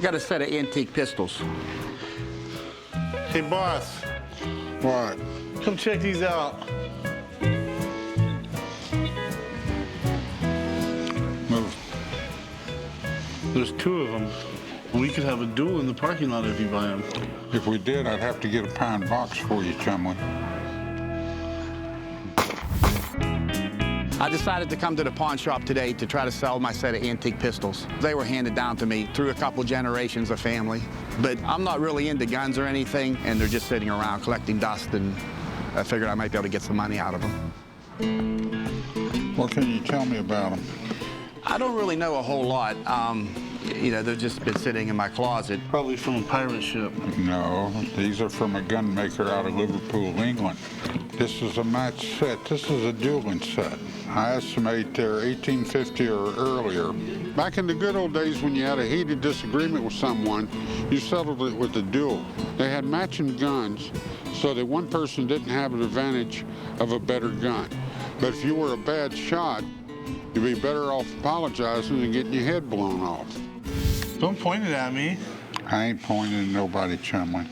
Got a set of antique pistols. Hey, boss. What? Come check these out. Move. There's two of them. We could have a duel in the parking lot if you buy them. If we did, I'd have to get a pound box for you, Chumlee. I decided to come to the pawn shop today to try to sell my set of antique pistols. They were handed down to me through a couple generations of family. But I'm not really into guns or anything, and they're just sitting around collecting dust, and I figured I might be able to get some money out of them. What can you tell me about them? I don't really know a whole lot. You know, they've just been sitting in my closet. Probably from a pirate ship. No, these are from a gun maker out of Liverpool, England. This is a match set. This is a dueling set. I estimate they're 1850 or earlier. Back in the good old days when you had a heated disagreement with someone, you settled it with a duel. They had matching guns so that one person didn't have an advantage of a better gun. But if you were a bad shot, you'd be better off apologizing and getting your head blown off. Don't point it at me. I ain't pointing at nobody, Chumlee.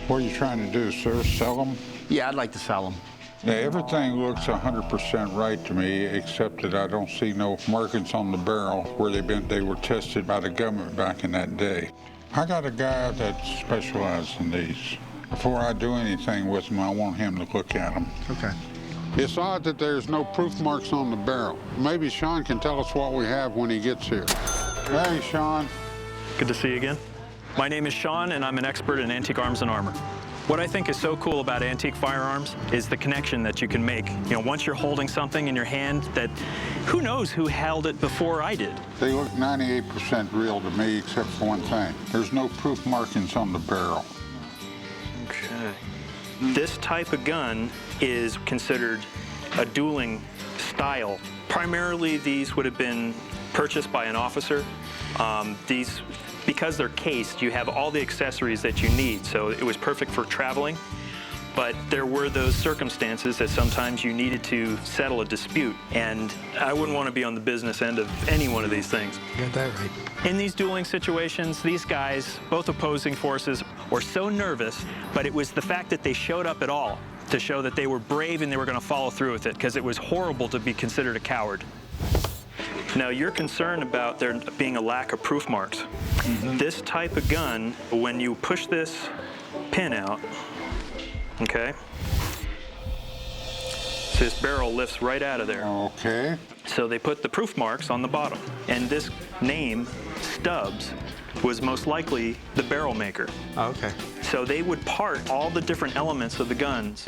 What are you trying to do, sir? Sell them? Yeah, I'd like to sell them. Yeah, everything looks 100% right to me, except that I don't see no markings on the barrel where they were tested by the government back in that day. I got a guy that specializes in these. Before I do anything with them, I want him to look at them. Okay. It's odd that there's no proof marks on the barrel. Maybe Sean can tell us what we have when he gets here. Hey, Sean. Good to see you again. My name is Sean, and I'm an expert in antique arms and armor. What I think is so cool about antique firearms is the connection that you can make. You know, once you're holding something in your hand that, who knows who held it before I did. They look 98% real to me, except for one thing. There's no proof markings on the barrel. Okay. This type of gun is considered a dueling style. Primarily, these would have been purchased by an officer. Because they're cased, you have all the accessories that you need, so it was perfect for traveling. But there were those circumstances that sometimes you needed to settle a dispute, and I wouldn't want to be on the business end of any one of these things. You got that right. In these dueling situations, these guys, both opposing forces, were so nervous, but it was the fact that they showed up at all to show that they were brave and they were going to follow through with it, because it was horrible to be considered a coward. Now, you're concerned about there being a lack of proof marks. This type of gun, when you push this pin out, okay, so this barrel lifts right out of there. Okay. So they put the proof marks on the bottom. And this name, Stubbs, was most likely the barrel maker. Oh, okay. So they would part all the different elements of the guns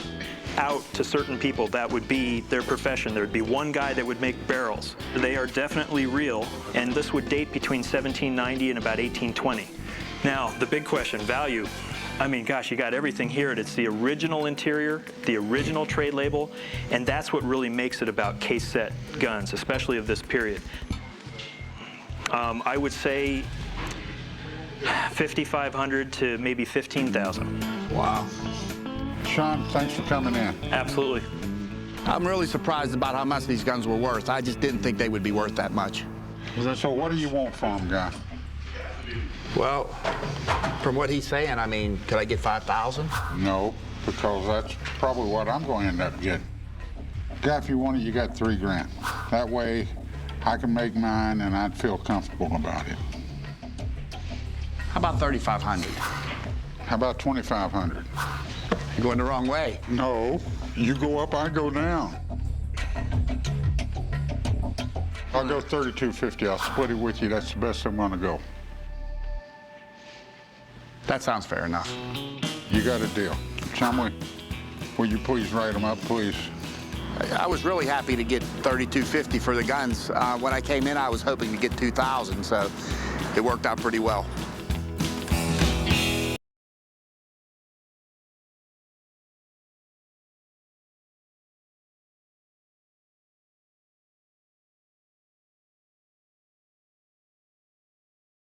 out to certain people. That would be their profession. There would be one guy that would make barrels. They are definitely real, and this would date between 1790 and about 1820. Now, the big question, value. I mean, gosh, you got everything here. It's the original interior, the original trade label, and that's what really makes it about case set guns, especially of this period. I would say $5,500 to maybe $15,000. Wow. Sean, thanks for coming in. Absolutely. I'm really surprised about how much these guns were worth. I just didn't think they would be worth that much. So what do you want for them, guy? Well, from what he's saying, I mean, could I get 5,000? No, because that's probably what I'm going to end up getting. Guy, if you want it, you got $3 grand. That way, I can make mine, and I'd feel comfortable about it. How about 3,500? How about 2,500? You're going the wrong way. No, you go up, I go down. I'll go 3,250. I'll split it with you. That's the best I'm going to go. That sounds fair enough. You got a deal. Chumlee, will you please write them up, please? I was really happy to get 3,250 for the guns. When I came in, I was hoping to get 2,000, so it worked out pretty well.